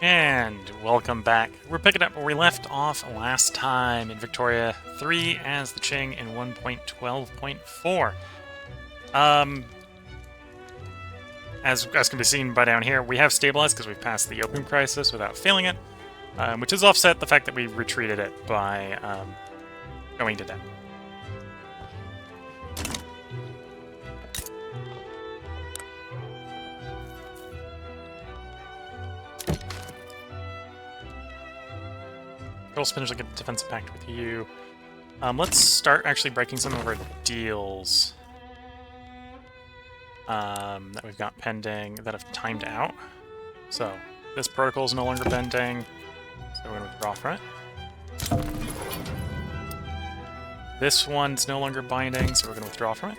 And welcome back. We're picking up where we left off last time in Victoria 3 as the Qing in 1.12.4. As can be seen by down here, we have stabilized because we've passed the Opium Crisis without failing it, which has offset the fact that we retreated it by going to debt. Gold spinners will get a defensive pact with you. Let's start actually breaking some of our deals that we've got pending that have timed out. So this protocol is no longer bending, so we're going to withdraw from it. This one's no longer binding, so we're going to withdraw from it.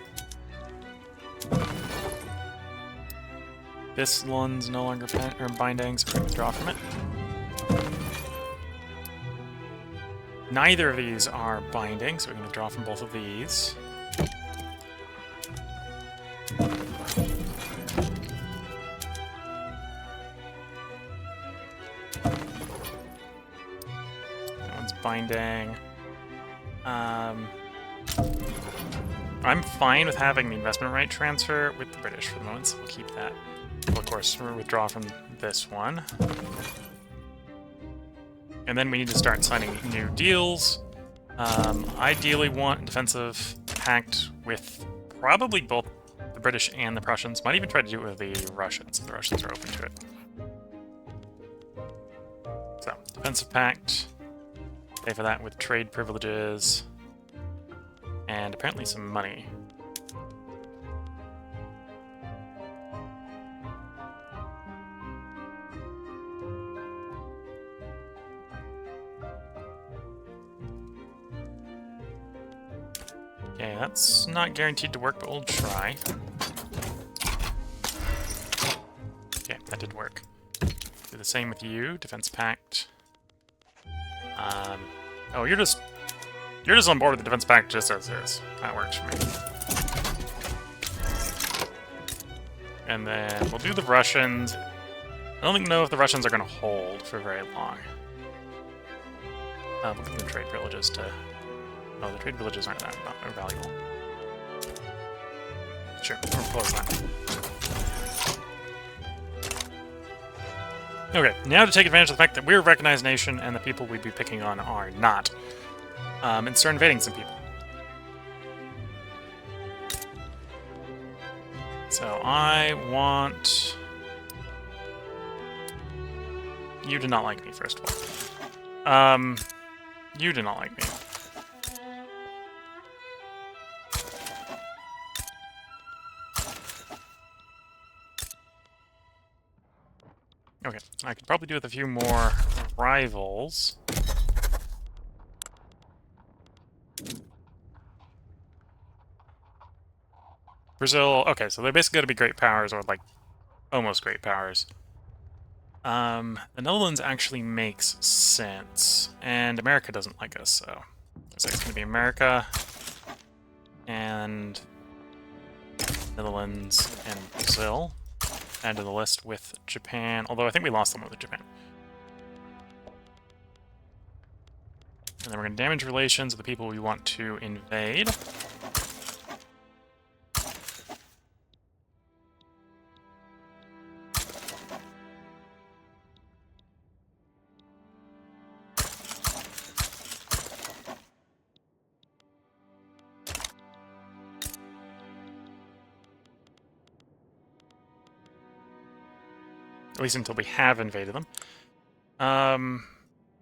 This one's no longer binding, so we're going to withdraw from it. Neither of these are binding, so we're going to draw from both of these. That one's binding. I'm fine with having the investment right transfer with the British for the moment, so we'll keep that. We'll, of course, withdraw from this one. And then we need to start signing new deals. Ideally want a defensive pact with probably both the British and the Prussians. Might even try to do it with the Russians, if the Russians are open to it. So, defensive pact. Pay for that with trade privileges. And apparently some money. Okay, that's not guaranteed to work, but we'll try. Okay, that did work. Do the same with you, Defense Pact. Oh, you're just on board with the Defense Pact just as is. That works for me. And then we'll do the Russians. I don't know if the Russians are going to hold for very long. We'll give them trade privileges to... Oh, the trade privileges aren't that valuable. Sure, we'll close that. Okay, now to take advantage of the fact that we're a recognized nation and the people we'd be picking on are not. And start invading some people. So I want... You do not like me, first of all. You do not like me. Okay, I could probably do with a few more rivals. Brazil, okay, so they basically gotta be great powers, or like, almost great powers. The Netherlands actually makes sense, and America doesn't like us, so... So it's gonna be America, and Netherlands, and Brazil. Add to the list with Japan, although I think we lost them with Japan. And then we're going to damage relations with the people we want to invade. At least until we have invaded them.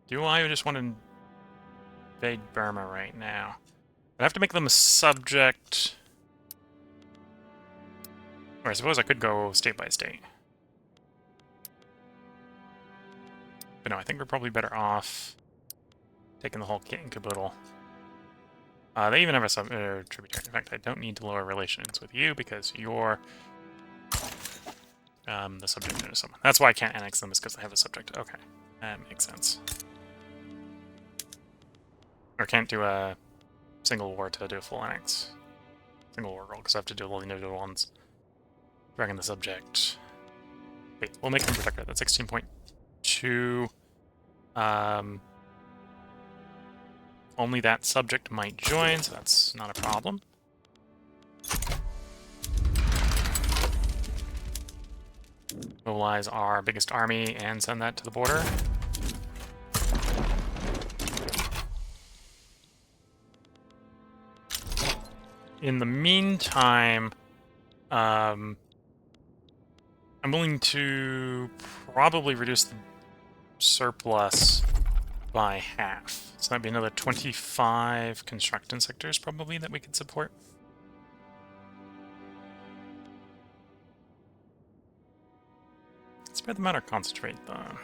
Do I just want to invade Burma right now? I have to make them a subject. Or I suppose I could go state by state. But no, I think we're probably better off taking the whole kit and caboodle. They even have a tributary. In fact, I don't need to lower relations with you because you're the subject to someone. That's why I can't annex them, is because they have a subject. Okay, that makes sense. Or can't do a single war to do a full annex. Single war roll, because I have to do all the individual ones. Dragging the subject. Wait, we'll make them protector. That's 16.2 2, only that subject might join, so that's not a problem. Mobilize our biggest army and send that to the border. In the meantime, I'm willing to probably reduce the surplus by half. So that'd be another 25 construction sectors probably that we could support. Spread them out or concentrate them.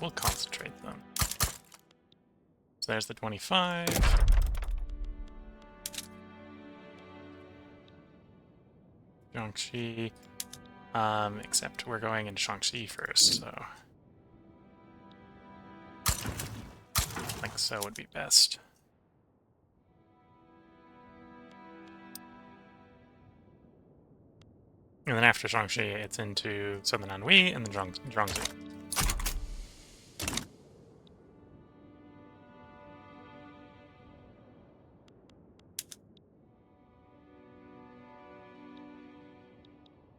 We'll concentrate them. So there's the 25. Jiangxi. Except we're going into Shaanxi first, so... like so would be best. And then after Shaanxi, it's into southern Anhui and then Zhangzi.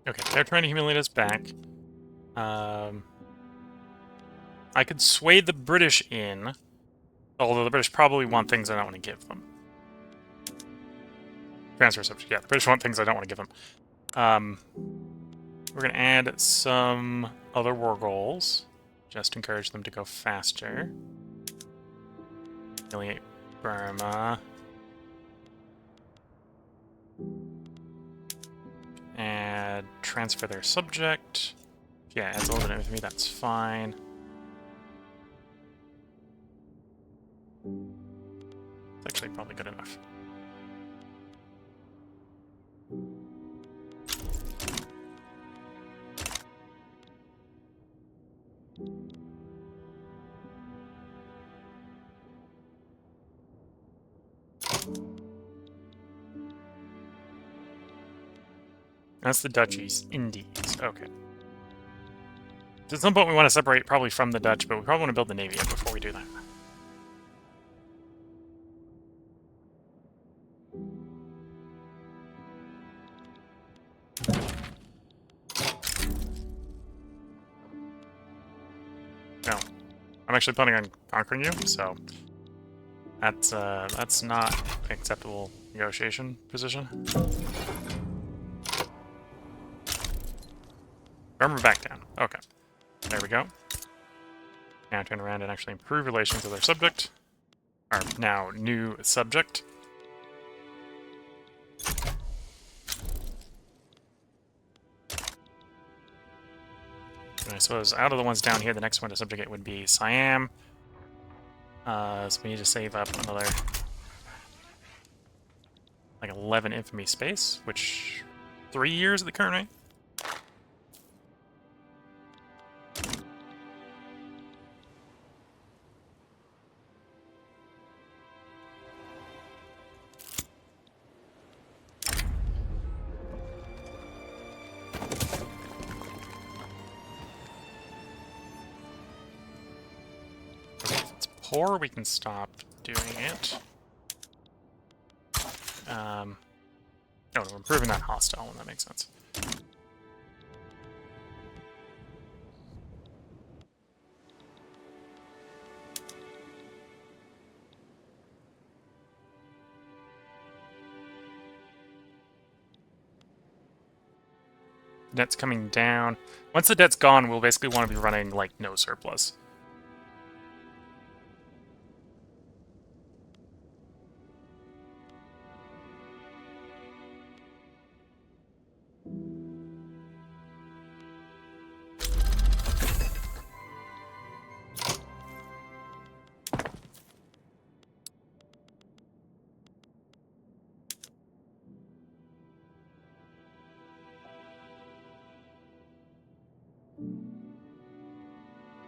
Okay, they're trying to humiliate us back. I could sway the British in, although the British probably want things I don't want to give them. Transfer subject, yeah, the British want things I don't want to give them. We're going to add some other war goals, just to encourage them to go faster. Humiliate Burma. Add transfer their subject. Yeah, adds a little bit of me, that's fine. It's actually probably good enough. That's the Dutch East Indies. Okay. So at some point we want to separate probably from the Dutch, but we probably want to build the Navy up before we do that. No. I'm actually planning on conquering you, so that's not an acceptable negotiation position. Burma back down. Okay. There we go. Now turn around and actually improve relations with our subject. Our now new subject. And I suppose out of the ones down here, the next one to subjugate would be Siam. So we need to save up another like 11 infamy space, which 3 years at the current rate. Or we can stop doing it. Oh, no, we're improving that hostile one, that makes sense. Debt's coming down. Once the debt's gone, we'll basically want to be running, like, no surplus.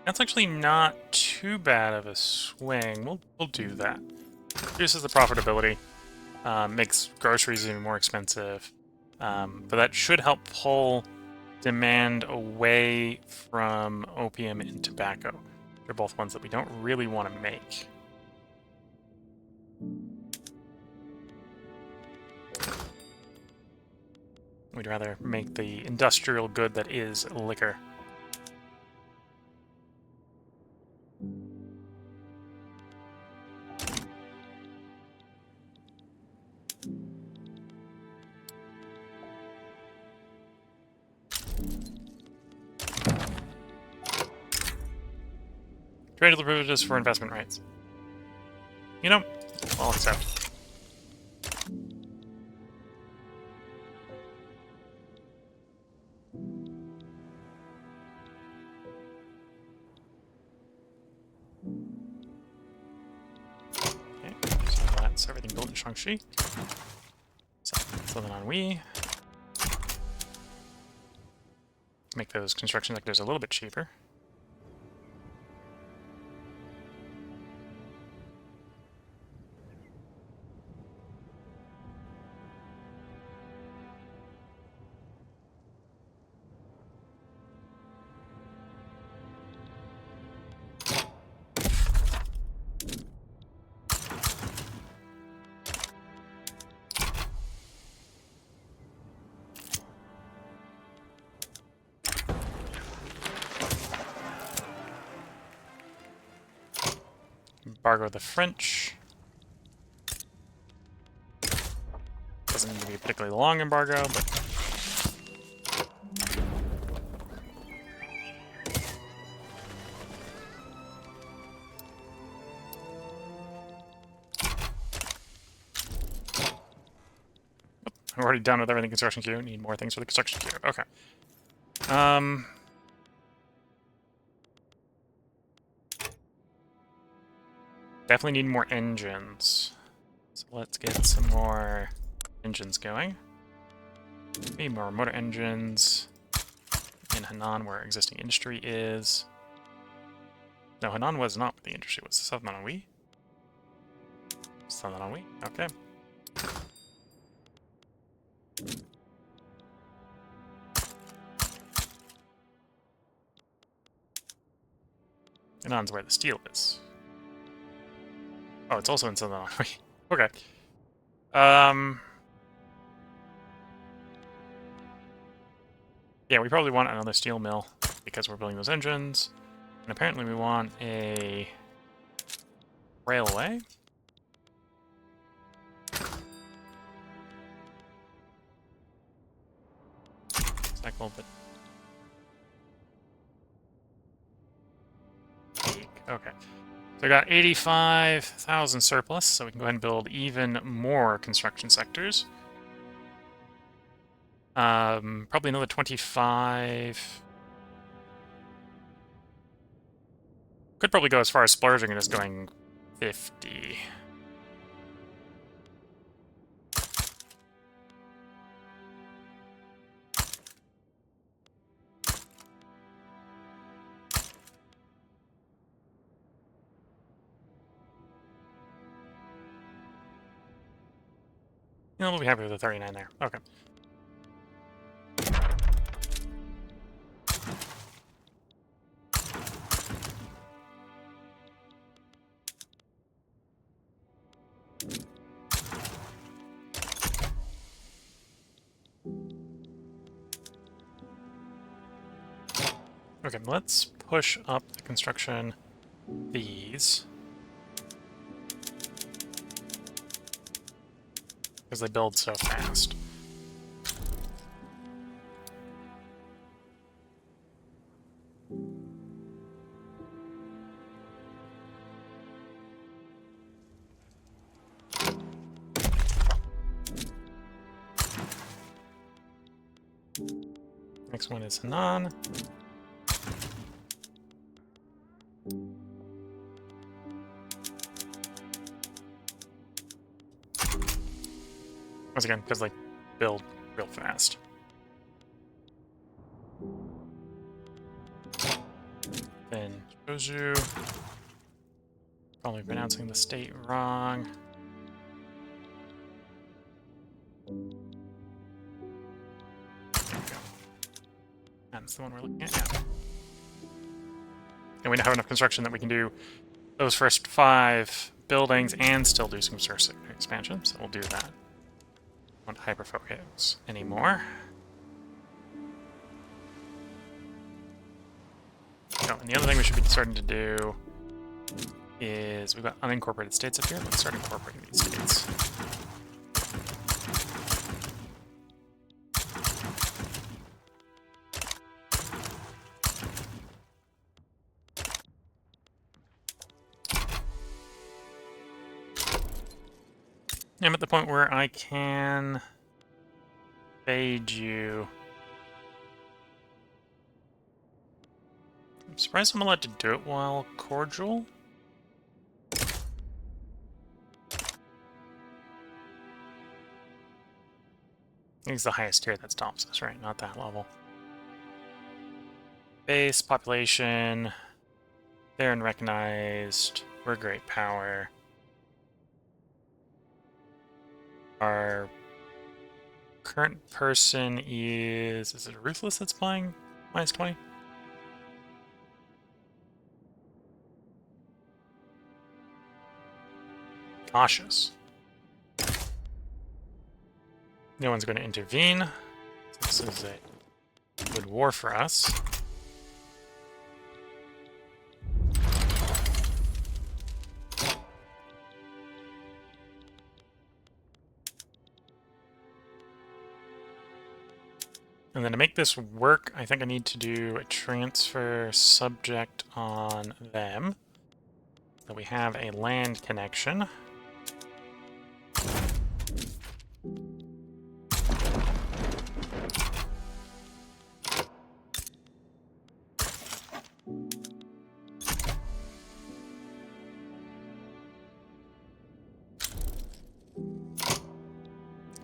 That's actually not too bad of a swing. We'll do that. Reduces the profitability, makes groceries even more expensive. But that should help pull demand away from opium and tobacco. They're both ones that we don't really want to make. We'd rather make the industrial good that is liquor. Tradable privileges for investment rights. You know, I'll accept. Okay, so that's everything built in Shaanxi. So then on Wii. Make those construction sectors a little bit cheaper. Embargo the French. Doesn't need to be a particularly long embargo, but... I'm already done with everything construction queue. Need more things for the construction queue. Okay. Definitely need more engines. So let's get some more engines going. Need more motor engines in Henan, where existing industry is. No, Henan was not where the industry was. Southern on Wii. Southern on Wii. Okay. Henan's where the steel is. Oh, it's also in Southern on Wii. Okay. Yeah, we probably want another steel mill because we're building those engines. And apparently we want a railway. Cycle, but... Okay. So I got 85,000 surplus, so we can go ahead and build even more construction sectors. Probably another 25. Could probably go as far as splurging and just going 50. You know, we'll be happy with the 39 there. Okay. Okay, let's push up the construction these. Because they build so fast. Next one is Henan. Once again, because they build real fast. Then Zhuzhou. Probably pronouncing the state wrong. That's the one we're looking at, yeah. And we now have enough construction that we can do those first 5 buildings and still do some resource expansion, so we'll do that. Don't hyperfocus anymore. Oh, and the other thing we should be starting to do is we've got unincorporated states up here. Let's start incorporating these states. I'm at the point where I can fade you. I'm surprised I'm allowed to do it while cordial. I think it's the highest tier that stops us, right? Not that level. Base, population, they're unrecognized, we're a great power. Our current person is it a Ruthless that's playing minus 20? Cautious. No one's going to intervene. This is a good war for us. And then to make this work, I think I need to do a transfer subject on them. So we have a land connection.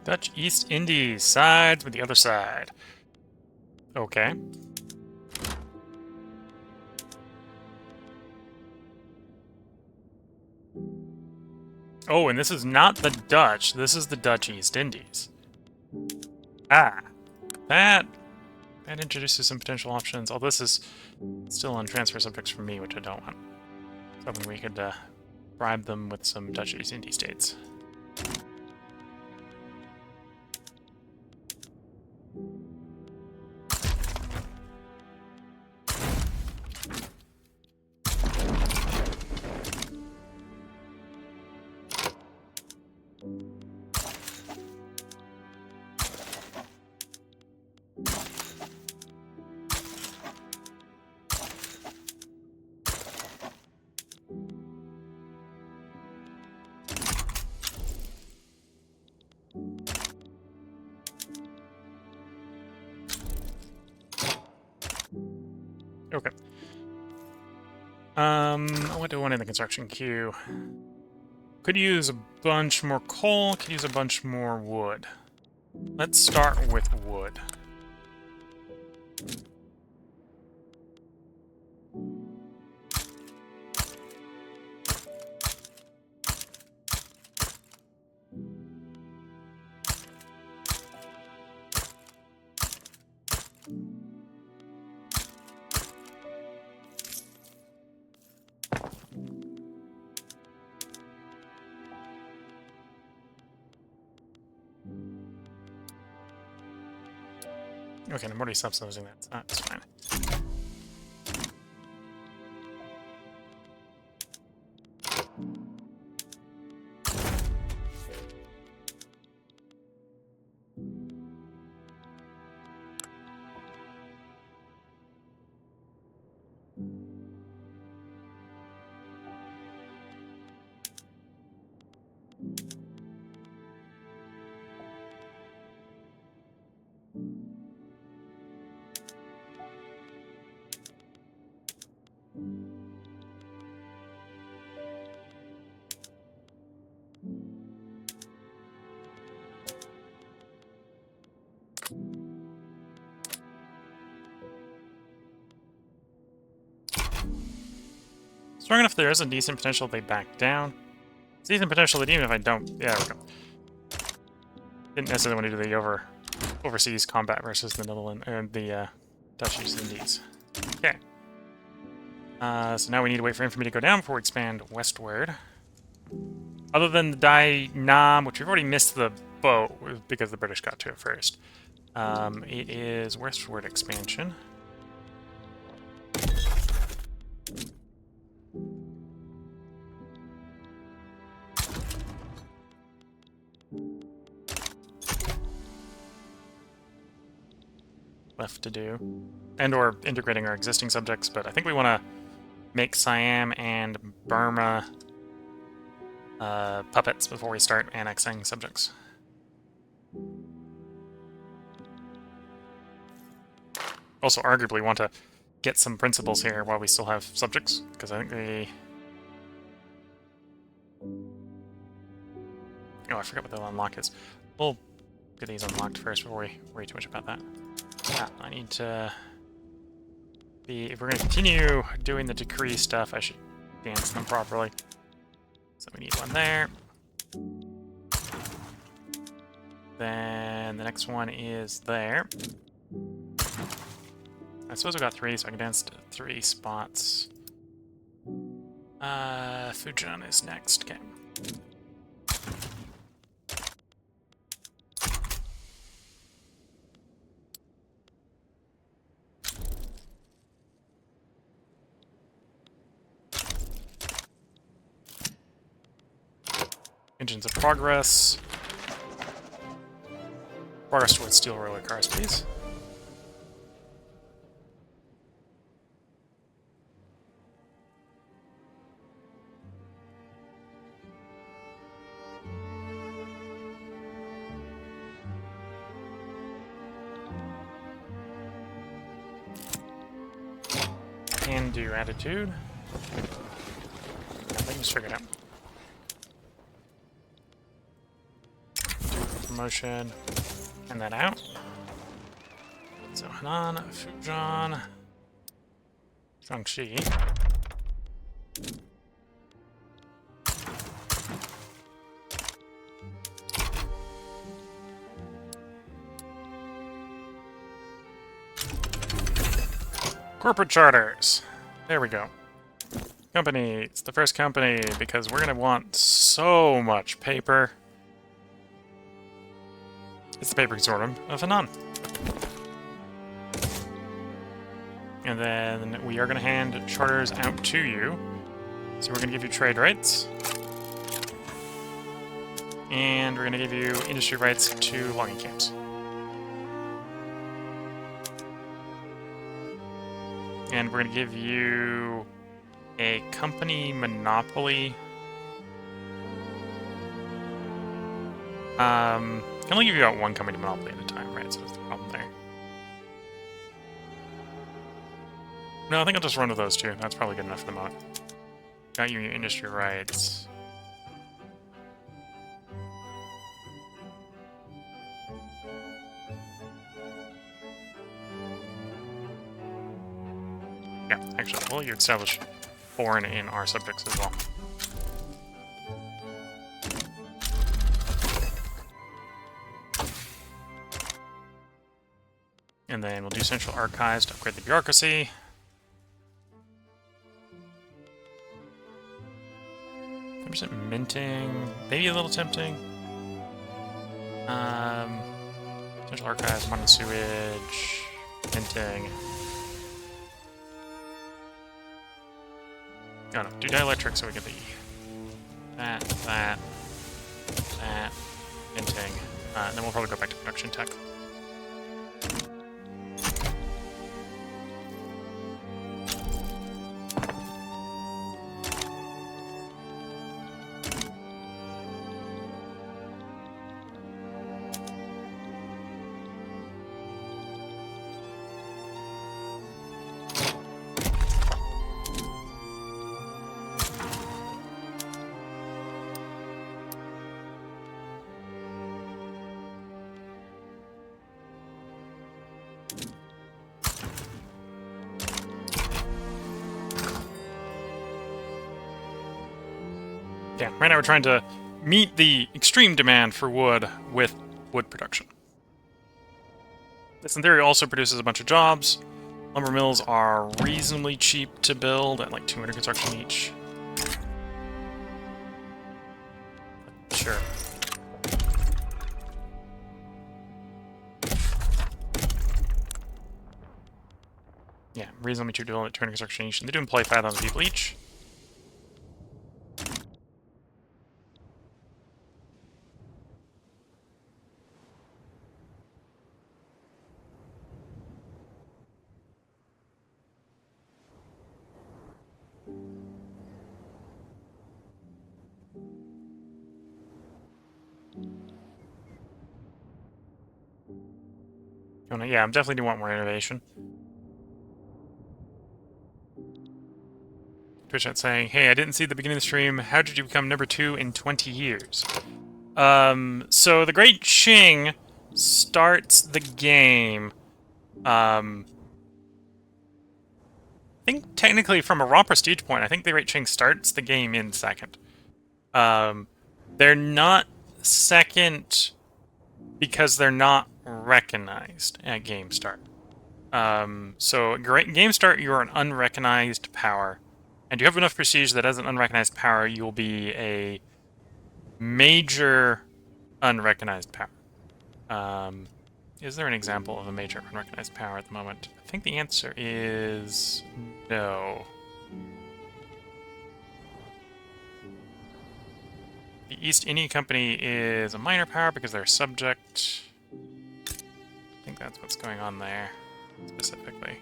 Dutch East Indies sides with the other side. Okay. Oh, and this is not the Dutch. This is the Dutch East Indies. Ah. That introduces some potential options. Although this is still on transfer subjects for me, which I don't want. So we could bribe them with some Dutch East Indies states. Okay. What do I want in the construction queue? Could use a bunch more coal, could use a bunch more wood. Let's start with wood. Okay, I'm already subsidizing that. That's fine. Strong enough there is a decent potential they back down. It's decent potential that even if I don't... Yeah, there we go. Didn't necessarily want to do the overseas combat versus the Netherlands, or the Dutchies and these. Okay. So now we need to wait for infamy to go down before we expand westward. Other than the Dai Nam, which we've already missed the boat because the British got to it first. It is westward expansion. Left to do. And or integrating our existing subjects, but I think we want to make Siam and Burma puppets before we start annexing subjects. Also, arguably want to get some principles here while we still have subjects, because I think they... Oh, I forgot what the unlock is. We'll get these unlocked first before we worry too much about that. Yeah, I need to be... If we're going to continue doing the decree stuff, I should dance them properly. So we need one there. Then the next one is there. I suppose we got 3, so I can dance to 3 spots. Fujian is next. Okay. Engines of progress. Progress towards steel roller cars, please. Can do attitude. I think just figured it out. Do promotion. And that out. So Henan, Fujian, Jiangxi. Corporate charters. There we go. Company. It's the first company because we're going to want so much paper. It's the paper consortium of Henan. And then we are going to hand charters out to you. So we're going to give you trade rights. And we're going to give you industry rights to logging camps. And we're going to give you a company monopoly. Can only give you out one company monopoly at a time, right? So that's the problem there. No, I think I'll just run with those two. That's probably good enough for the moment. Got you your industry rights. Yeah, actually, we'll let you establish foreign in our subjects as well. And then we'll do central archives to upgrade the bureaucracy. Minting, maybe a little tempting. Central archives, modern sewage, minting. Oh no, do dielectric so we get the that, minting. And then we'll probably go back to production tech. Yeah, right now we're trying to meet the extreme demand for wood with wood production. This, in theory, also produces a bunch of jobs, Lumber mills are reasonably cheap to build at like 200 construction each. Sure. Yeah, reasonably cheap to build at 200 construction each. And they do employ 5,000 people each. Yeah, I'm definitely do want more innovation. Twitch chat saying, "Hey, I didn't see the beginning of the stream. How did you become number 2 in 20 years?" So the Great Qing starts the game. I think technically from a raw prestige point, I think the Great Qing starts the game in second. They're not second because they're not recognized at game start. So game start, you're an unrecognized power, and you have enough prestige that as an unrecognized power, you'll be a major unrecognized power. Is there an example of a major unrecognized power at the moment? I think the answer is no. The East India Company is a minor power because they're subject. I think that's what's going on there, specifically.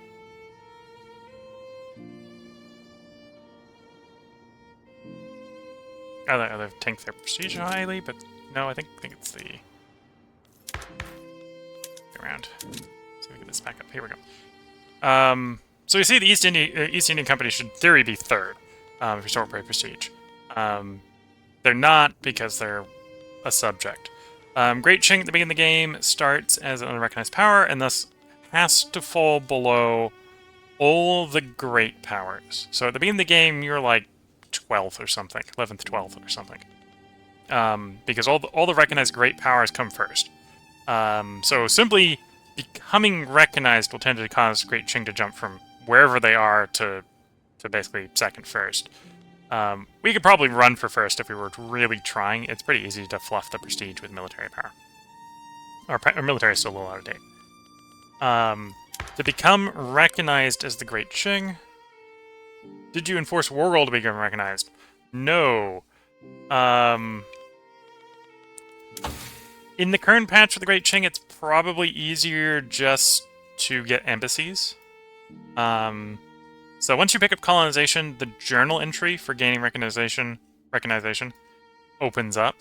They've tanked their prestige highly, but no, I think it's the... around. See if we get this back up. Here we go. So you see the East Indian Company should, in theory, be third for sort by prestige. They're not because they're a subject. Great Qing at the beginning of the game starts as an unrecognized power and thus has to fall below all the great powers. So at the beginning of the game, you're like 12th or something, 11th, 12th or something, because all the recognized great powers come first. So simply becoming recognized will tend to cause Great Qing to jump from wherever they are to basically second first. We could probably run for first if we were really trying. It's pretty easy to fluff the prestige with military power. Our military is still a little out of date. To become recognized as the Great Qing, did you enforce war roll to become recognized? No. In the current patch for the Great Qing, it's probably easier just to get embassies. So once you pick up colonization, the journal entry for gaining recognition opens up.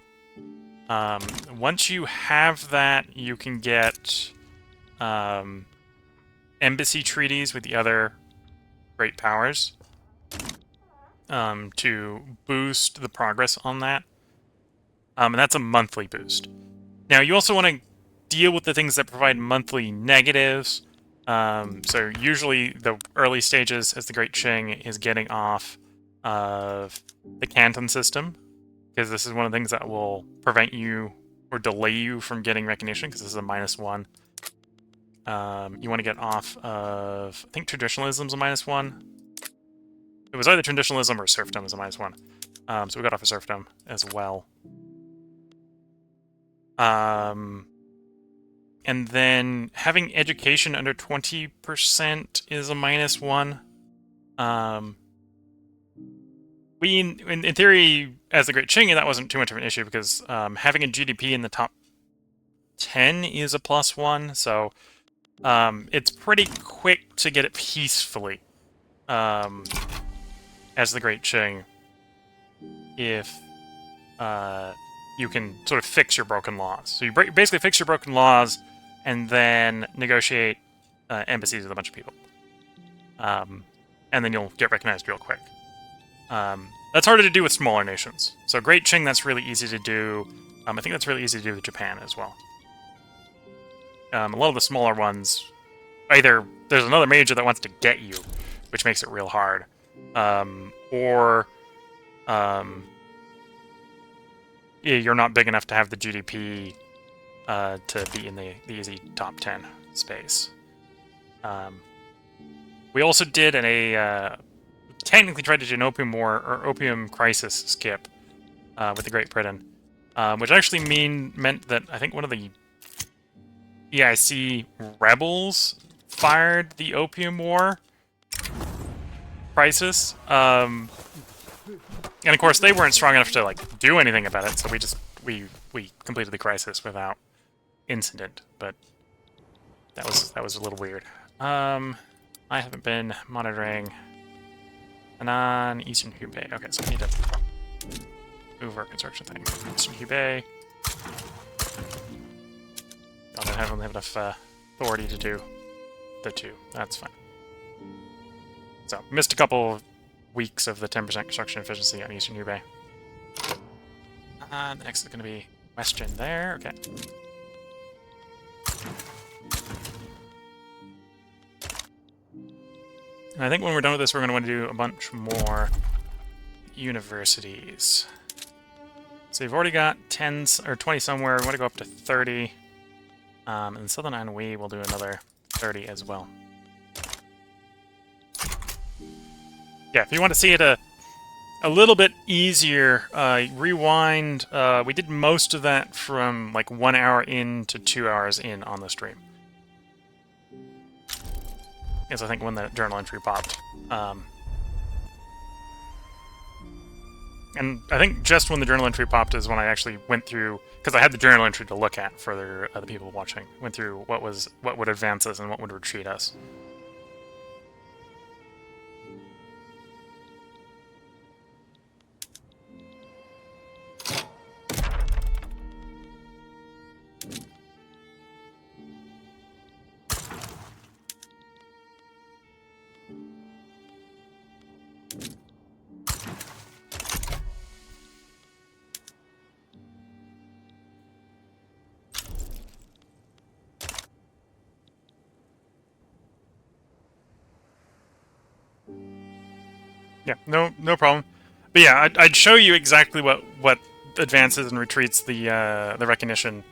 Once you have that, you can get embassy treaties with the other great powers to boost the progress on that. And that's a monthly boost. Now, you also want to deal with the things that provide monthly negatives. So usually the early stages as the Great Qing is getting off of the Canton system, because this is one of the things that will prevent you or delay you from getting recognition, because this is a -1. You want to get off of, I think traditionalism's a -1. It was either traditionalism or serfdom is a -1. So we got off of serfdom as well. And then having education under 20% is a -1. In theory, as the Great Qing, that wasn't too much of an issue because having a GDP in the top 10 is a +1, so it's pretty quick to get it peacefully as the Great Qing if you can sort of fix your broken laws. So you basically fix your broken laws and then negotiate embassies with a bunch of people. And then you'll get recognized real quick. That's harder to do with smaller nations. So Great Qing, that's really easy to do. I think that's really easy to do with Japan as well. A lot of the smaller ones, either there's another major that wants to get you, which makes it real hard, or you're not big enough to have the GDP to be in the easy top 10 space. We also did technically tried to do an Opium War or Opium Crisis skip with the Great Britain, which actually meant that I think one of the EIC rebels fired the Opium War Crisis, and of course they weren't strong enough to like do anything about it, so we completed the crisis without incident. But that was a little weird. I haven't been monitoring Anan, Eastern Hubei. Okay, so we need to move our construction thing. Eastern Hubei. I don't have enough authority to do the two. That's fine. So, missed a couple weeks of the 10% construction efficiency on Eastern Hubei. The next is going to be Western there. Okay. And I think when we're done with this, we're going to want to do a bunch more universities. So you've already got 10 or 20 somewhere. We want to go up to 30. And Southern Anhui will do another 30 as well. Yeah, if you want to see it a little bit easier, rewind. We did most of that from like 1 hour in to 2 hours in on the stream. Is I think when the journal entry popped. And I think just when the journal entry popped is when I actually went through, because I had the journal entry to look at for the people watching. Went through what would advance us and what would retreat us. Yeah, no problem. But yeah, I'd show you exactly what advances and retreats the recognition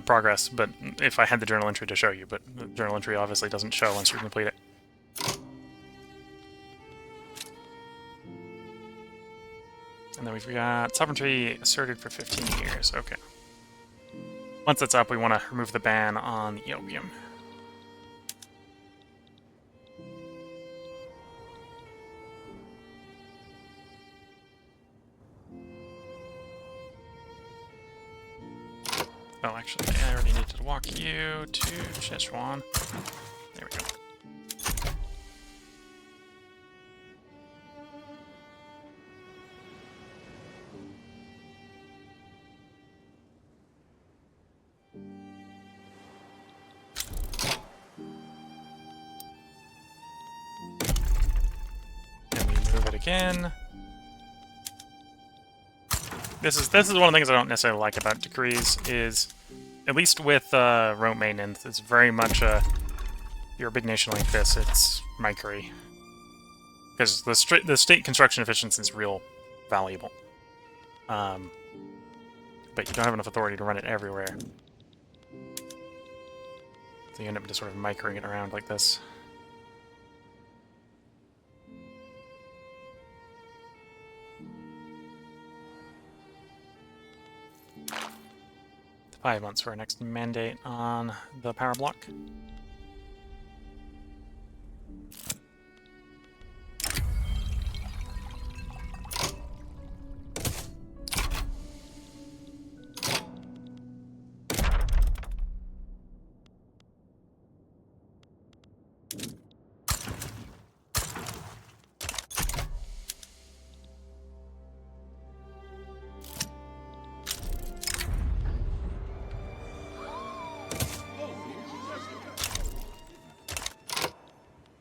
progress, but if I had the journal entry to show you, but the journal entry obviously doesn't show once you complete it. And then we've got sovereignty asserted for 15 years. Okay. Once that's up, we want to remove the ban on the opium. Oh, actually, I already needed to walk you to Sichuan. There we go. And we move it again. This is one of the things I don't necessarily like about decrees is, at least with remote maintenance, it's very much you're a big nation like this, it's micry. Because the state construction efficiency is real valuable. But you don't have enough authority to run it everywhere. So you end up just sort of micring it around like this. 5 months for our next mandate on the power block.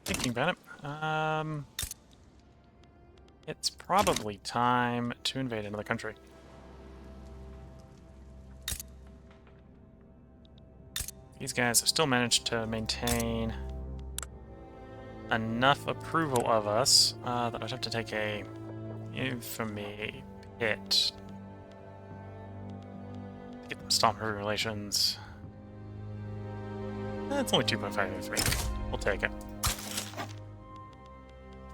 Thinking about it, it's probably time to invade another country. These guys have still managed to maintain enough approval of us that I'd have to take a infamy hit. Get them stop her relations. It's only 2.5 infamy. We'll take it.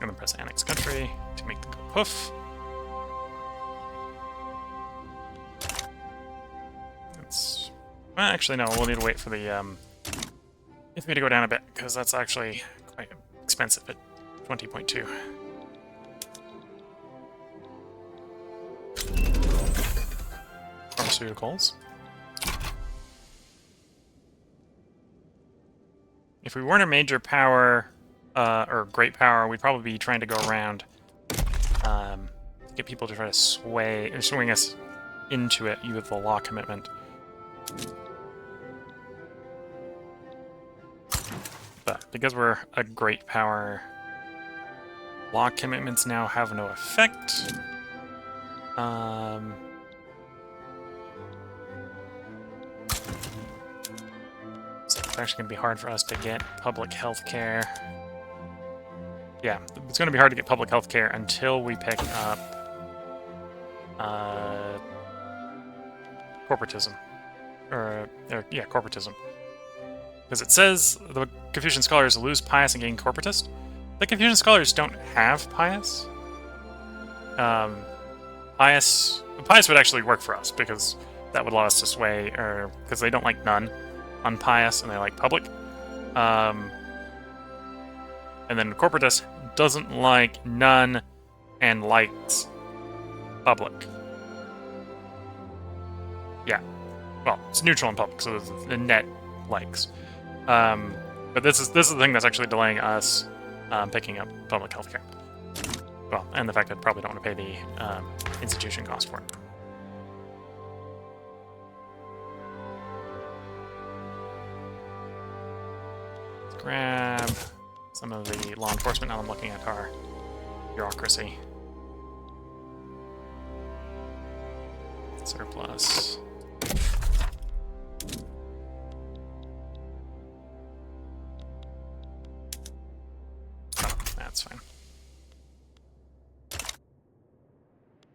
And then press annex country to make them go poof. It's... Well, actually, no, we'll need to wait for the It's going to go down a bit, because that's actually quite expensive at 20.2. Pharmaceuticals. If we weren't a major power, or great power, we'd probably be trying to go around, get people to try to swing us into it with the law commitment. But because we're a great power, law commitments now have no effect. So it's actually going to be hard for us to get public health care. Yeah, it's going to be hard to get public health care until we pick up corporatism. Yeah, corporatism. Because it says the Confucian scholars lose pious and gain corporatist. The Confucian scholars don't have pious. Pious would actually work for us, because that would allow us to sway, or because they don't like none on pious and they like public. And then corporatist doesn't like none and likes public. Yeah. Well, it's neutral and public, so the net likes. But this is the thing that's actually delaying us picking up public health care. Well, and the fact that I probably don't want to pay the institution cost for it. Let's grab some of the law enforcement. Now I'm looking at our bureaucracy. Surplus. Oh, that's fine.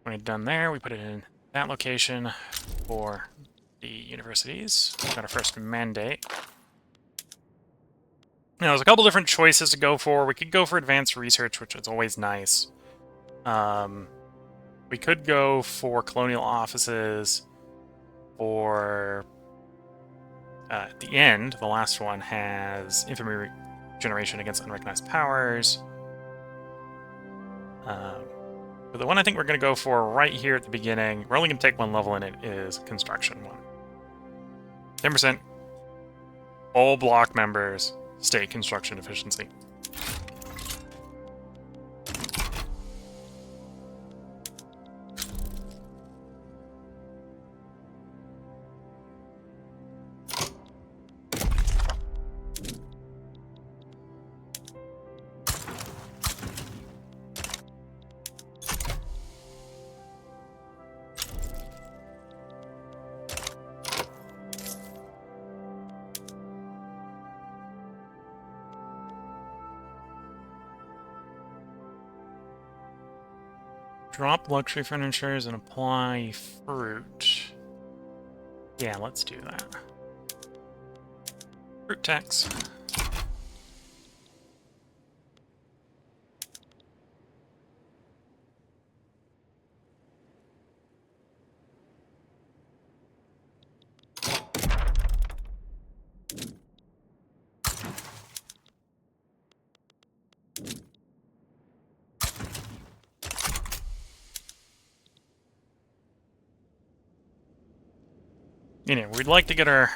When it's done there, we put it in that location for the universities. We've got our first mandate. Now, there's a couple different choices to go for. We could go for advanced research, which is always nice. We could go for colonial offices, or at the end, the last one has infamy generation against unrecognized powers. But the one I think we're going to go for right here at the beginning, we're only going to take one level in it, is construction one. 10% all block members state construction efficiency. Drop luxury furnitures and apply fruit. Yeah, let's do that. Fruit tax. Anyway, we'd like to get our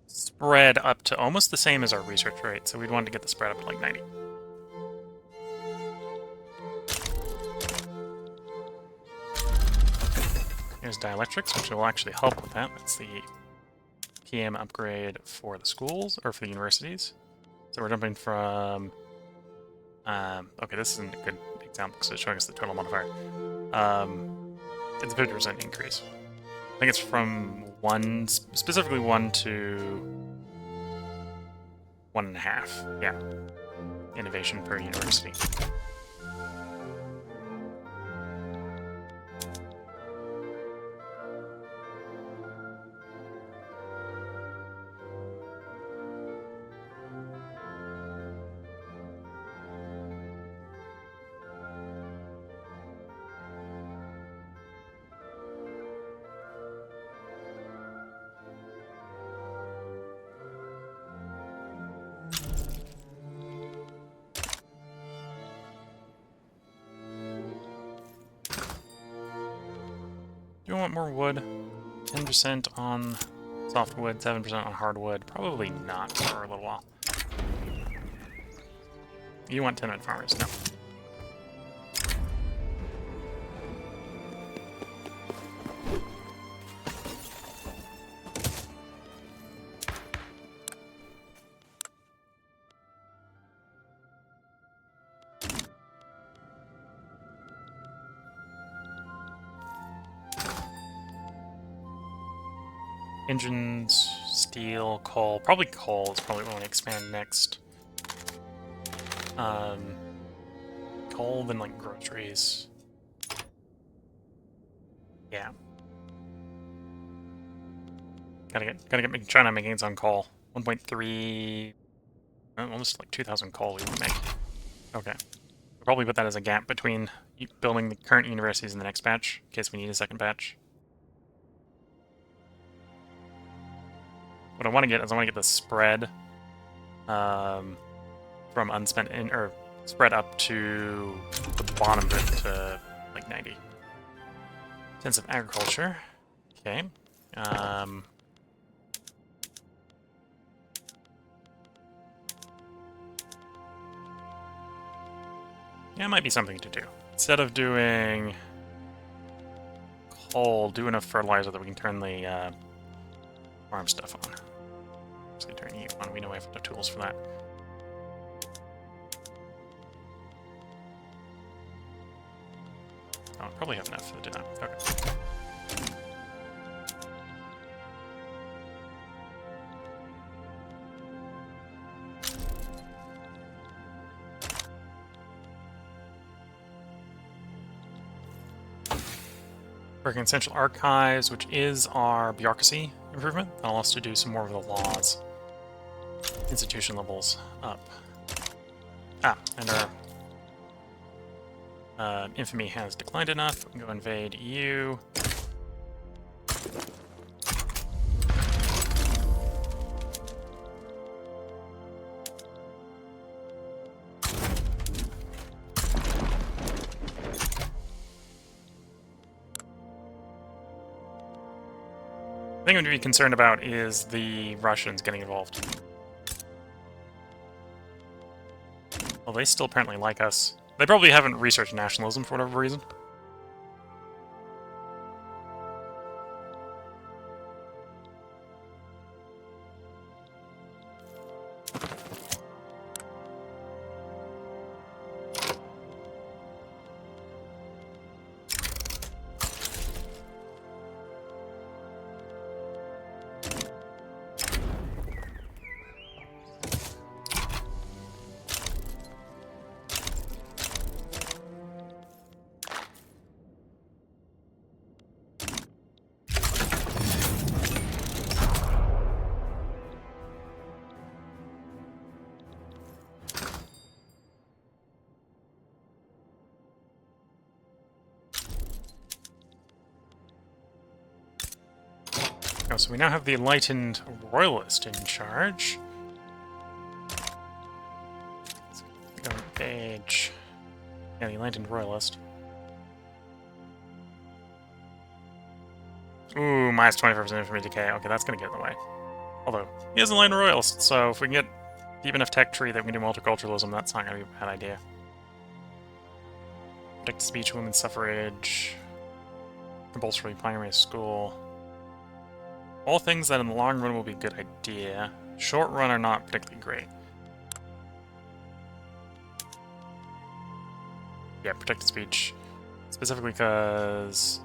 spread up to almost the same as our research rate, so we'd want to get the spread up to like 90. Here's dielectrics, which will actually help with that. That's the PM upgrade for the schools, or for the universities. So we're jumping from... okay, this isn't a good example because it's showing us the total modifier. It's a 50% increase. I think it's from specifically 1 to 1.5. Yeah. Innovation per university. we want more wood? 10% on softwood, 7% on hardwood. Probably not for a little while. You want 10-minute farmers? No. Engines, steel, coal. Probably coal is probably what I want to expand next. Coal, then like groceries. Yeah. Gotta get trying to make gains on coal. 1.3, almost like 2,000 coal we want to make. Okay. We'll probably put that as a gap between building the current universities in the next batch, in case we need a second batch. What I want to get is I want to get the spread from unspent or spread up to the bottom of it to like 90. Intensive agriculture. Okay. Yeah, it might be something to do. Instead of doing coal, do enough fertilizer that we can turn the farm stuff on. Just gonna turn you on. We know we have enough tools for that. Oh, probably have enough to do that. Okay. Working on Central Archives, which is our bureaucracy improvement. That'll allow us to do some more of the laws. Institution levels up. And our infamy has declined enough. We can go invade EU. The thing I'm going to be concerned about is the Russians getting involved. Well, they still apparently like us. They probably haven't researched nationalism for whatever reason. Oh, so we now have the enlightened royalist in charge. Let's go engage. Yeah, the enlightened royalist. Ooh, minus 25% infamy decay. Okay, that's gonna get in the way. Although, he is an enlightened royalist, so if we can get deep enough tech tree that we can do multiculturalism, that's not gonna be a bad idea. Protect speech, women's suffrage, compulsory primary school. All things that in the long run will be a good idea. Short run are not particularly great. Yeah, protected speech. Specifically because,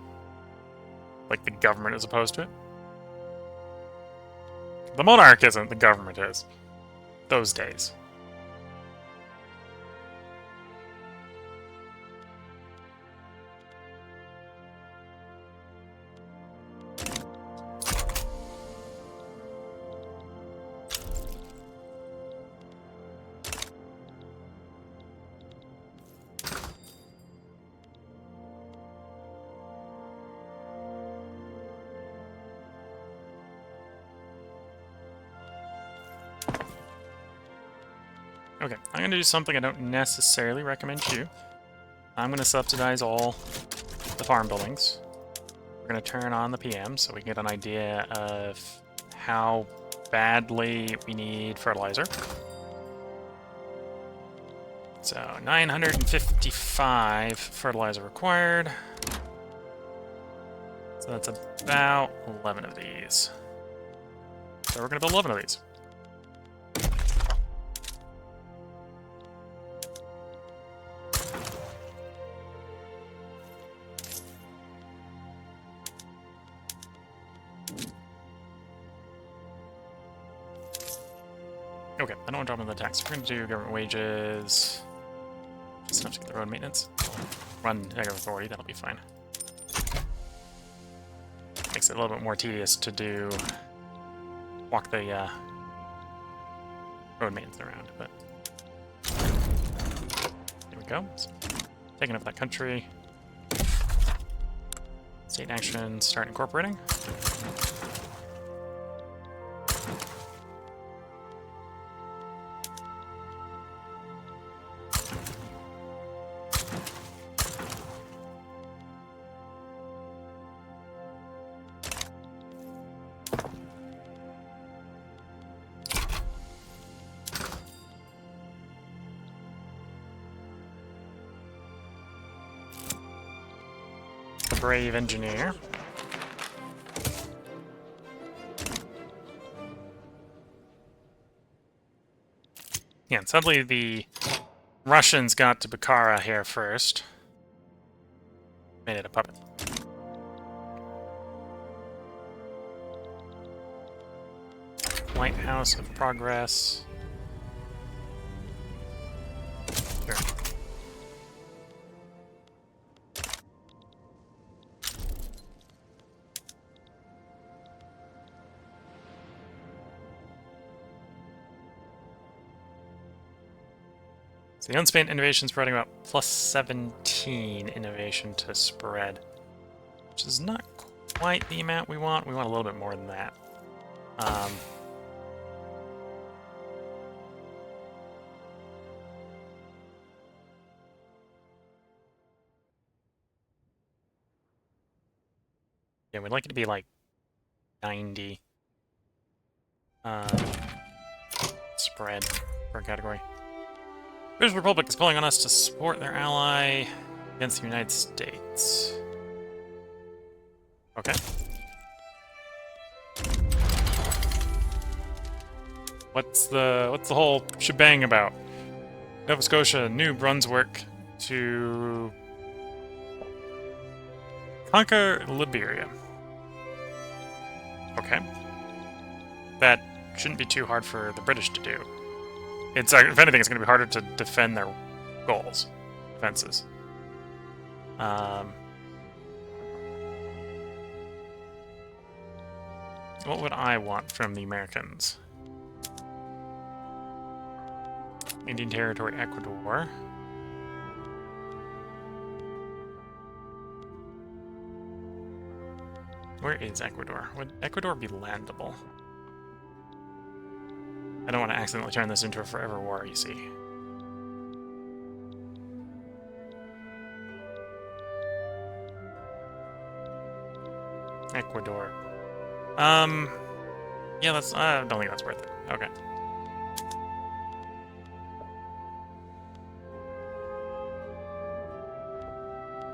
like, the government is opposed to it. The monarch isn't, the government is. Those days. Okay, I'm going to do something I don't necessarily recommend you. I'm going to subsidize all the farm buildings. We're We're going to turn on the PM so we can get an idea of how badly we need fertilizer. So 955 fertilizer required. So that's about 11 of these. So we're going to build 11 of these. Okay, I don't want to drop in the tax. We're going to do government wages. Just enough to get the road maintenance. Run Negative Authority, that'll be fine. Makes it a little bit more tedious to do... walk the road maintenance around, but... There we go. So, taking up that country. State action, start incorporating. Brave engineer. Yeah, and sadly the Russians got to Bukhara here first. Made it a puppet. Lighthouse of Progress. Sure. So the unspent innovation is spreading about plus 17 innovation to spread, which is not quite the amount we want. We want a little bit more than that. Yeah, we'd like it to be like 90 spread per category. British Republic is calling on us to support their ally against the United States. Okay. What's the whole shebang about? Nova Scotia, New Brunswick to conquer Liberia. Okay. That shouldn't be too hard for the British to do. It's, if anything, it's going to be harder to defend their goals, defenses. What would I want from the Americans? Indian Territory, Ecuador. Where is Ecuador? Would Ecuador be landable? I don't want to accidentally turn this into a forever war, you see. Ecuador. Yeah, that's... I don't think that's worth it. Okay.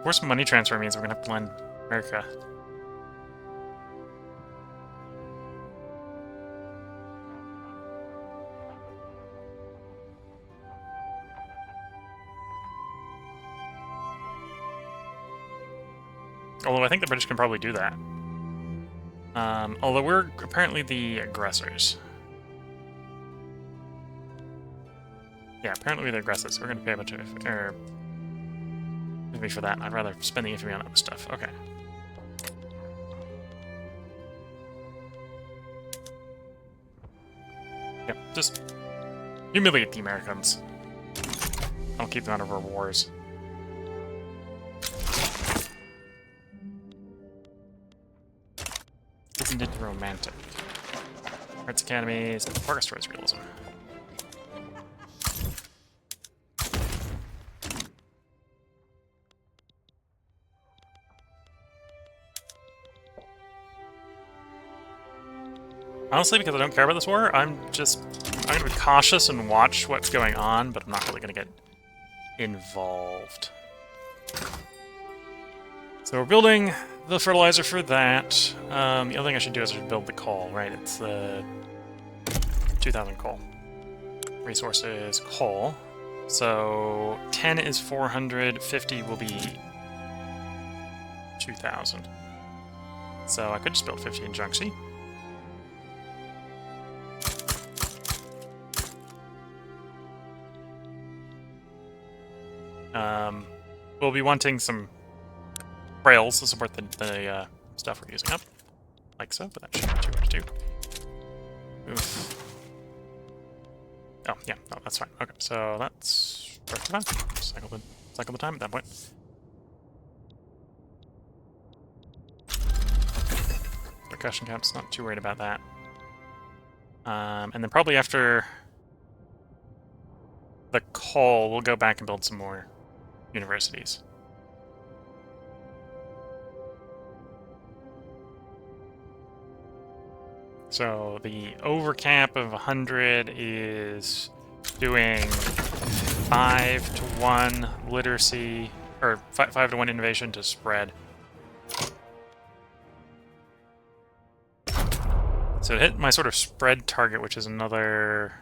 Forced money transfer means we're gonna have to land America. Although I think the British can probably do that. Although we're apparently the aggressors. Yeah, apparently we're the aggressors. We're going to pay a bunch of infamy for that. I'd rather spend the infamy on other stuff. Okay. Yep, just humiliate the Americans. I'll keep them out of our wars. Isn't it romantic? Arts Academies, progress towards realism. Honestly, because I don't care about this war, I'm going to be cautious and watch what's going on, but I'm not really going to get involved. So we're building the fertilizer for that. The other thing I should do is I should build the coal, right? It's the 2,000 coal. Resources, coal. So 10 is 400, 50 will be 2,000. So I could just build 50 in Jiangxi. We'll be wanting some rails to support the stuff we're using up. Like so, but that should be too hard to do. Oof. Oh, yeah, no, that's fine. Okay, so that's perfectly fine. Cycle the time at that point. Percussion caps, not too worried about that. And then probably after the coal, we'll go back and build some more universities. So the overcap of 100 is doing 5 to 1 literacy, or 5 to 1 innovation to spread. So it hit my sort of spread target, which is another,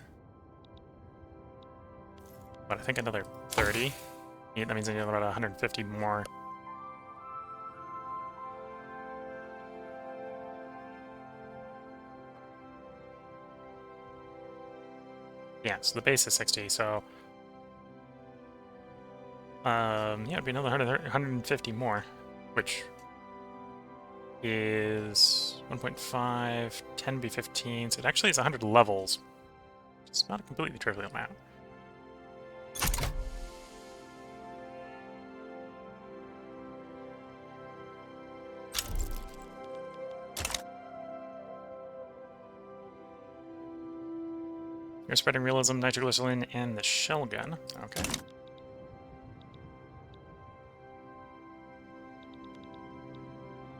what, I think another 30. Yeah, that means I need about 150 more. Yeah, so the base is 60, so yeah, it'd be another 150 more, which is 1.5, 10 be 15, so it actually is 100 levels. It's not a completely trivial amount. You're spreading realism, nitroglycerin, and the shell gun. Okay.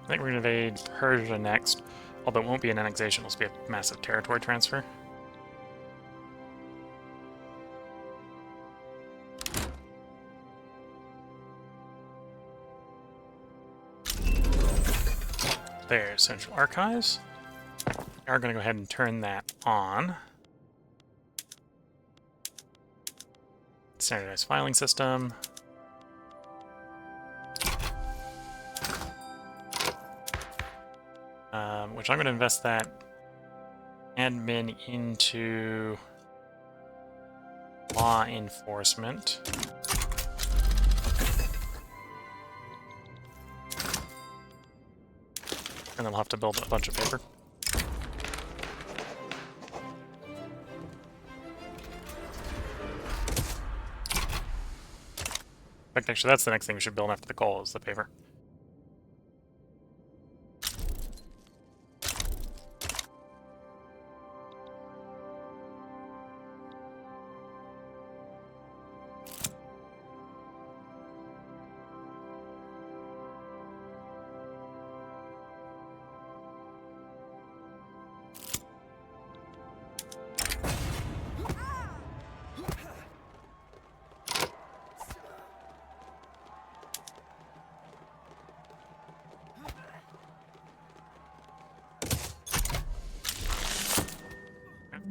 I think we're going to invade Persia next, although it won't be an annexation, it'll be a massive territory transfer. There's Central Archives. We are going to go ahead and turn that on. Standardized filing system. Which I'm going to invest that admin into law enforcement. And then we'll have to build a bunch of paper. In fact, actually, that's the next thing we should build after the coal, is the paper.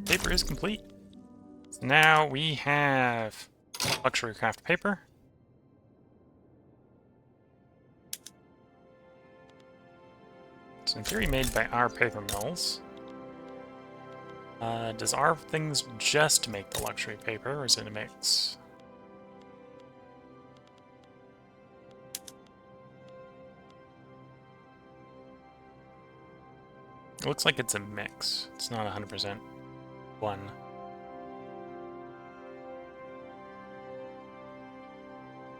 Paper is complete. So now we have luxury craft paper. It's in theory made by our paper mills. Does our things just make the luxury paper, or is it a mix? It looks like it's a mix. It's not 100% one.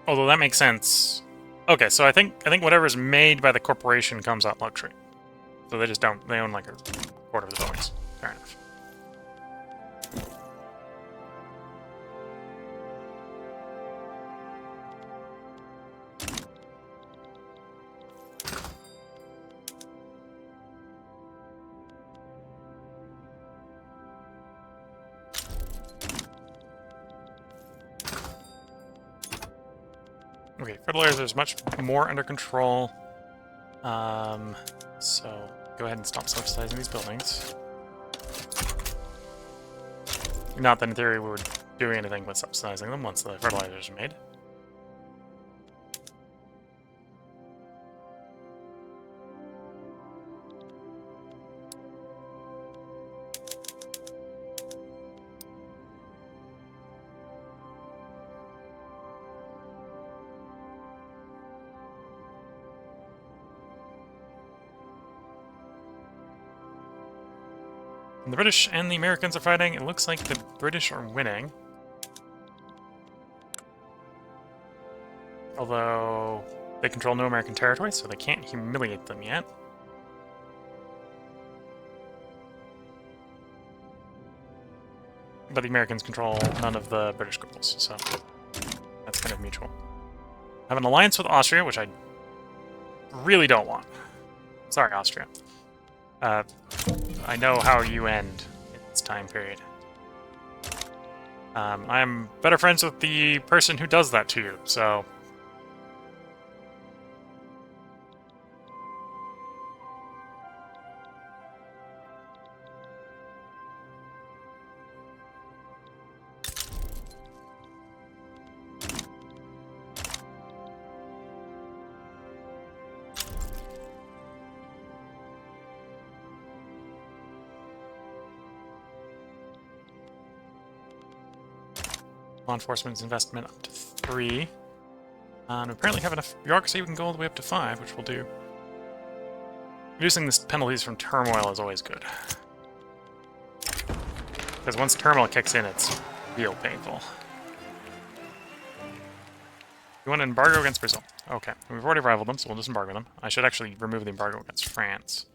Although that makes sense. Okay, so I think whatever's made by the corporation comes out luxury. So they just don't. They own like a quarter of the buildings. Fair enough. Okay, fertilizer is much more under control. So go ahead and stop subsidizing these buildings. Not that in theory we would do anything with subsidizing them once the fertilizers are made. The British and the Americans are fighting. It looks like the British are winning. Although they control no American territory, so they can't humiliate them yet. But the Americans control none of the British goals, so that's kind of mutual. I have an alliance with Austria, which I really don't want. Sorry, Austria. I know how you end in this time period. I'm better friends with the person who does that to you, so... Law enforcement's investment up to 3. And we apparently have enough bureaucracy, we can go all the way up to 5, which we'll do. Reducing the penalties from turmoil is always good. Because once turmoil kicks in, it's real painful. You want an embargo against Brazil? Okay, we've already rivaled them, so we'll just embargo them. I should actually remove the embargo against France.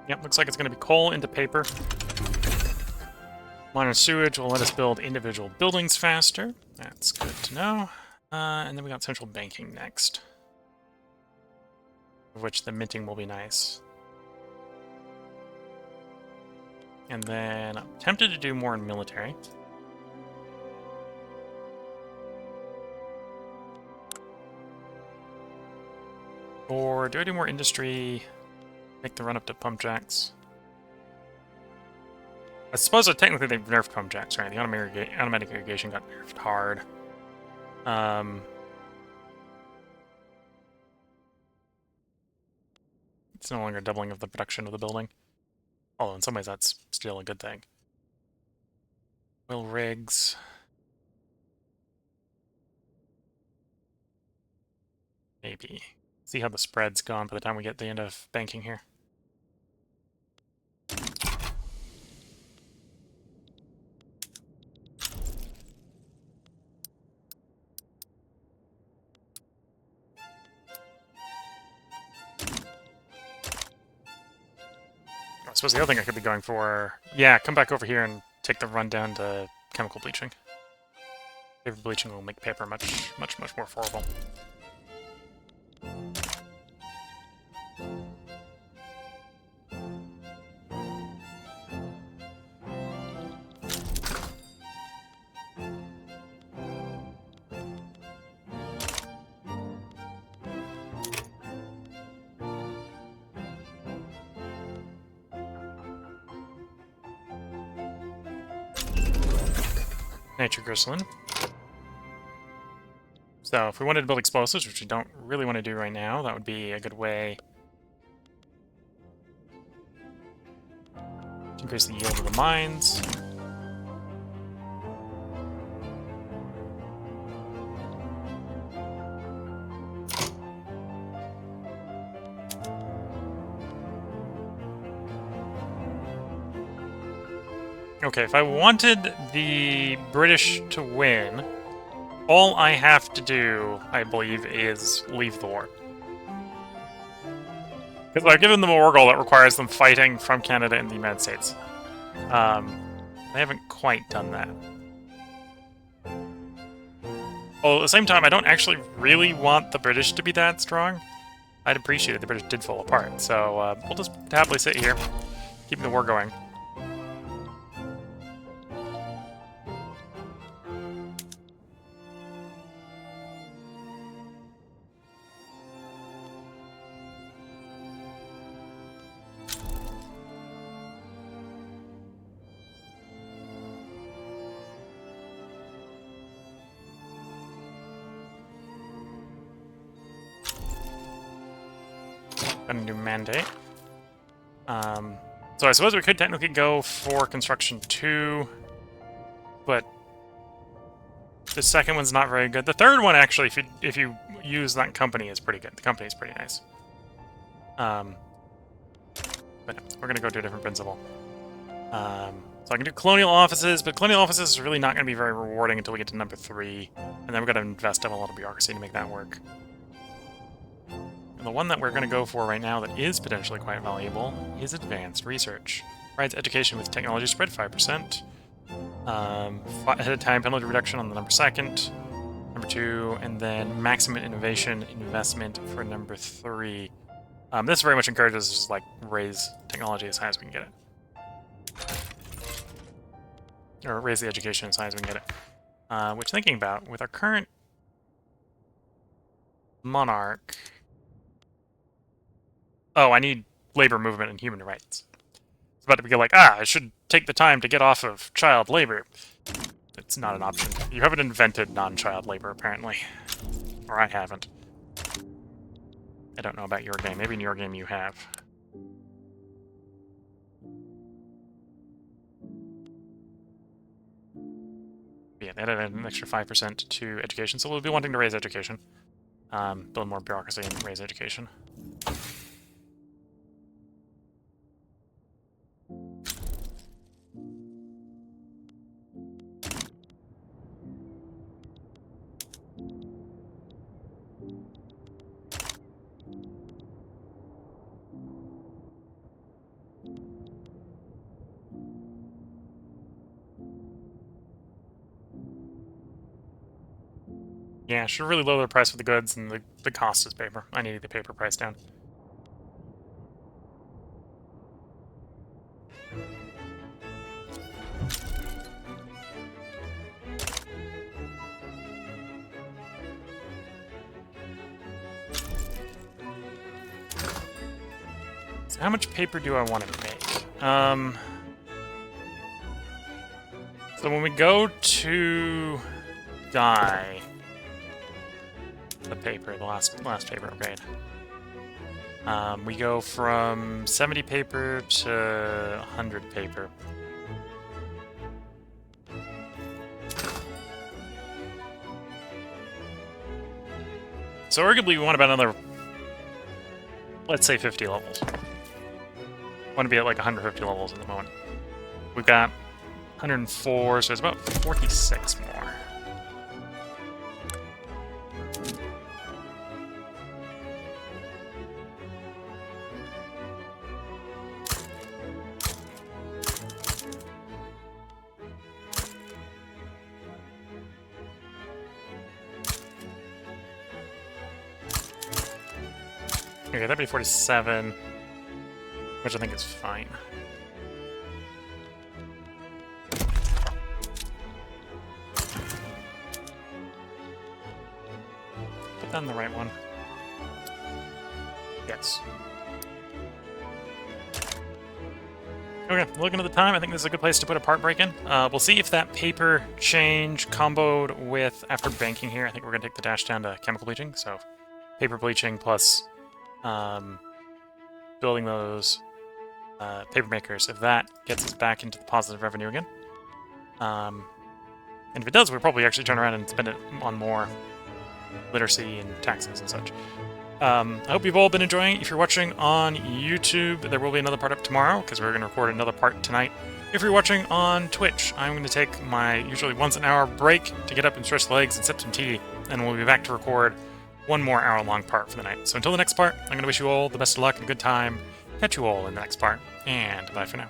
Yep, looks like it's going to be coal into paper. Modern sewage will let us build individual buildings faster. That's good to know. And then we got central banking next. Of which the minting will be nice. And then I'm tempted to do more in military. Or do I do more industry? Make the run up to pump jacks. I suppose that technically they've nerfed pump jacks, right? The automatic irrigation got nerfed hard. It's no longer doubling of the production of the building. Although in some ways that's still a good thing. Oil rigs. Maybe. See how the spread's gone by the time we get to the end of banking here. I suppose the other thing I could be going for... Yeah, come back over here and take the run down to chemical bleaching. Paper bleaching will make paper much more affordable. Nitroglycerin. So if we wanted to build explosives, which we don't really want to do right now, that would be a good way to increase the yield of the mines. Okay, if I wanted the British to win, all I have to do, I believe, is leave the war. Because I've given them a war goal that requires them fighting from Canada and the United States. They haven't quite done that. Well, at the same time, I don't actually really want the British to be that strong. I'd appreciate it if the British did fall apart, so we'll just happily sit here, keep the war going. A new mandate. So I suppose we could technically go for construction 2, but the second one's not very good. The third one, actually, if you use that company, is pretty good. The company is pretty nice. But no, we're gonna go to a different principle. So I can do colonial offices, but colonial offices is really not going to be very rewarding until we get to number 3, and then we're going to invest in a lot of bureaucracy to make that work. And the one that we're going to go for right now that is potentially quite valuable is advanced research. Provides education with technology spread 5%. Ahead of time penalty reduction on the number 2nd. Number 2, and then maximum innovation investment for number 3. This very much encourages us to like raise technology as high as we can get it. Or raise the education as high as we can get it. Which, thinking about, with our current monarch... Oh, I need labor movement and human rights. It's about to be like, I should take the time to get off of child labor. It's not an option. You haven't invented non-child labor, apparently. Or I haven't. I don't know about your game. Maybe in your game you have. Yeah, they added an extra 5% to education, so we'll be wanting to raise education. Build more bureaucracy and raise education. Yeah, should really lower the price for the goods, and the cost is paper. I need the paper price down. So how much paper do I want to make? So when we go to dye the paper, the last paper upgrade, we go from 70 paper to 100 paper. So arguably we want about another, let's say 50 levels. I want to be at like 150 levels at the moment. We've got 104, so it's about 46 more. Okay, that'd be 47, which I think is fine. Put that in the right one. Yes. Okay, looking at the time, I think this is a good place to put a part break in. We'll see if that paper change comboed with, after banking here, I think we're going to take the dash down to chemical bleaching, so paper bleaching plus building those paper makers, if that gets us back into the positive revenue again. And if it does, we'll probably actually turn around and spend it on more literacy and taxes and such. I hope you've all been enjoying it. If you're watching on YouTube, there will be another part up tomorrow, because we're going to record another part tonight. If you're watching on Twitch, I'm going to take my usually once an hour break to get up and stretch the legs and sip some tea, and we'll be back to record one more hour-long part for the night. So until the next part, I'm going to wish you all the best of luck and a good time. Catch you all in the next part, and bye for now.